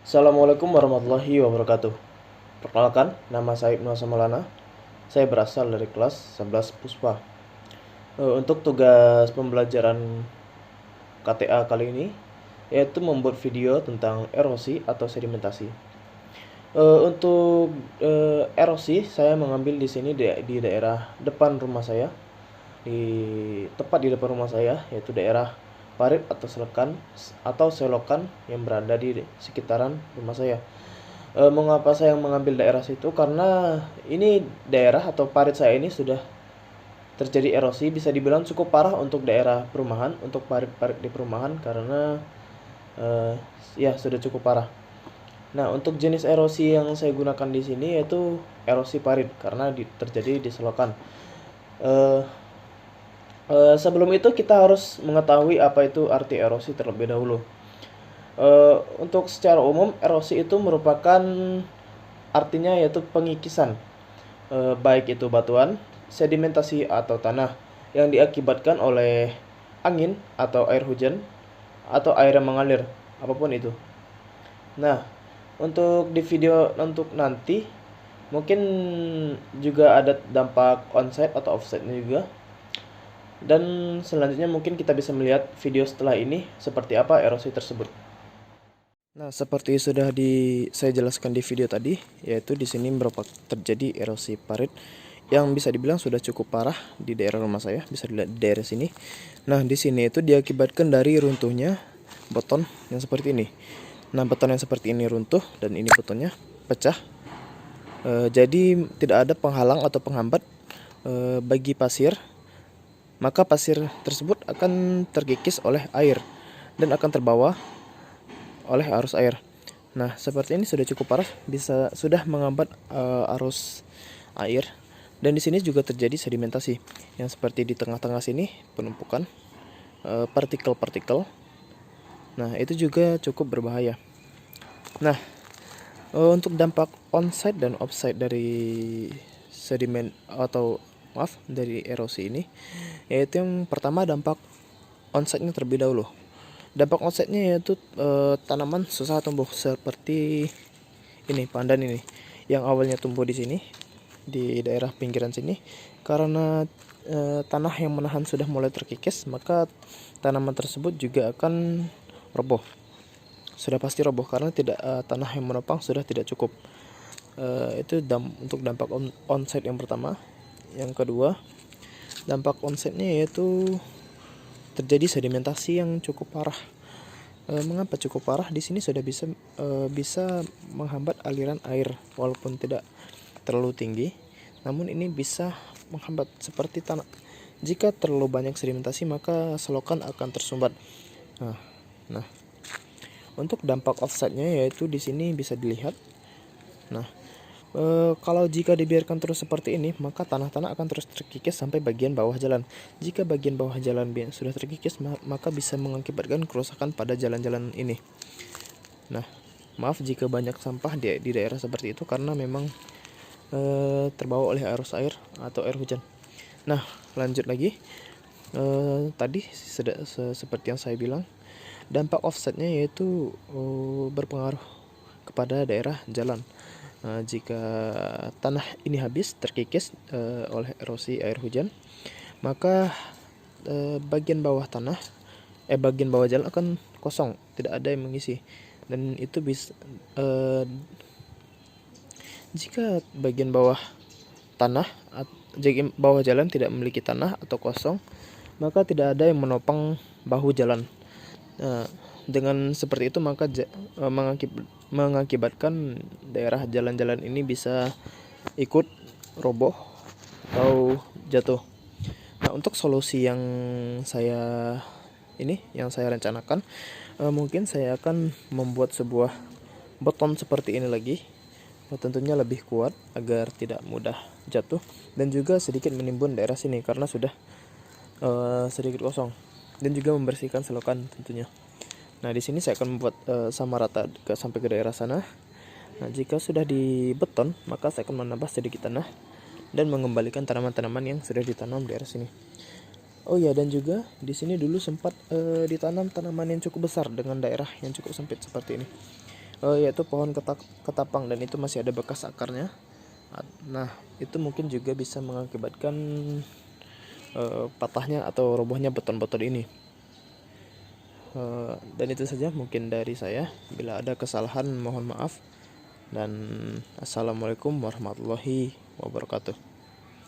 Assalamualaikum warahmatullahi wabarakatuh. Perkenalkan, nama saya Ibnu Maulana. Saya berasal dari kelas 11 Puspa. Untuk tugas pembelajaran KTA kali ini yaitu membuat video tentang erosi atau sedimentasi. Untuk erosi, saya mengambil di sini di daerah depan rumah saya, tepat di depan rumah saya, yaitu daerah parit atau selokan yang berada di sekitaran rumah saya. Mengapa saya mengambil daerah situ? Karena ini daerah atau parit saya ini sudah terjadi erosi, bisa dibilang cukup parah untuk daerah perumahan, untuk parit-parit di perumahan karena eh, ya sudah cukup parah. Nah, untuk jenis erosi yang saya gunakan di sini yaitu erosi parit karena terjadi di selokan. Eh, Sebelum itu kita harus mengetahui apa itu arti erosi terlebih dahulu. Untuk secara umum erosi itu merupakan artinya yaitu pengikisan, baik itu batuan, sedimentasi atau tanah yang diakibatkan oleh angin atau air hujan atau air yang mengalir, apapun itu. Nah, untuk di video untuk nanti mungkin juga ada dampak onsite atau offsite-nya juga. Dan selanjutnya mungkin kita bisa melihat video setelah ini seperti apa erosi tersebut. Nah, seperti sudah saya jelaskan di video tadi, yaitu di sini terjadi erosi parit yang bisa dibilang sudah cukup parah di daerah rumah saya, bisa dilihat di daerah sini. Nah, di sini itu diakibatkan dari runtuhnya beton yang seperti ini. Nah, beton yang seperti ini runtuh dan ini betonnya pecah. Jadi tidak ada penghalang atau penghambat bagi pasir, maka pasir tersebut akan terkikis oleh air dan akan terbawa oleh arus air. Nah, seperti ini sudah cukup parah, sudah menghambat arus air. Dan di sini juga terjadi sedimentasi yang seperti di tengah-tengah sini penumpukan partikel-partikel. Nah, itu juga cukup berbahaya. Nah, untuk dampak onsite dan offsite dari dari erosi ini, yaitu yang pertama dampak onsite-nya terlebih dahulu. Dampak onsite-nya yaitu tanaman susah tumbuh seperti ini, pandan ini yang awalnya tumbuh di sini di daerah pinggiran sini, karena tanah yang menahan sudah mulai terkikis, maka tanaman tersebut juga akan roboh. Sudah pasti roboh karena tanah yang menopang sudah tidak cukup. Itu untuk dampak onsite yang pertama. Yang kedua, dampak onsite-nya yaitu terjadi sedimentasi yang cukup parah. Mengapa cukup parah? Di sini sudah bisa menghambat aliran air walaupun tidak terlalu tinggi, namun ini bisa menghambat seperti tanah. Jika terlalu banyak sedimentasi maka selokan akan tersumbat. Nah, untuk dampak offside-nya yaitu di sini bisa dilihat. Nah, kalau jika dibiarkan terus seperti ini, maka tanah-tanah akan terus terkikis sampai bagian bawah jalan. Jika bagian bawah jalan sudah terkikis, maka bisa mengakibatkan kerusakan pada jalan-jalan ini. Nah, maaf jika banyak sampah di daerah seperti itu karena memang terbawa oleh arus air atau air hujan. Nah, lanjut lagi. Tadi seperti yang saya bilang, dampak offsetnya yaitu berpengaruh kepada daerah jalan. Jika tanah ini habis terkikis oleh erosi air hujan, maka bagian bawah jalan akan kosong, tidak ada yang mengisi. Dan itu bisa jika bagian bawah jalan tidak memiliki tanah atau kosong, maka tidak ada yang menopang bahu jalan. Dengan seperti itu maka mengakibatkan daerah jalan-jalan ini bisa ikut roboh atau jatuh. Nah, untuk solusi yang saya rencanakan, mungkin saya akan membuat sebuah beton seperti ini lagi, tentunya lebih kuat agar tidak mudah jatuh dan juga sedikit menimbun daerah sini karena sudah sedikit kosong, dan juga membersihkan selokan tentunya. Nah, di sini saya akan membuat sama rata sampai ke daerah sana. Nah, jika sudah di beton, maka saya akan menambah sedikit tanah dan mengembalikan tanaman-tanaman yang sudah ditanam di daerah sini. Oh ya, dan juga di sini dulu sempat ditanam tanaman yang cukup besar dengan daerah yang cukup sempit seperti ini. yaitu pohon ketapang, dan itu masih ada bekas akarnya. Nah, itu mungkin juga bisa mengakibatkan patahnya atau robohnya beton-beton ini. Dan itu saja mungkin dari saya. Bila ada kesalahan mohon maaf, dan assalamualaikum warahmatullahi wabarakatuh.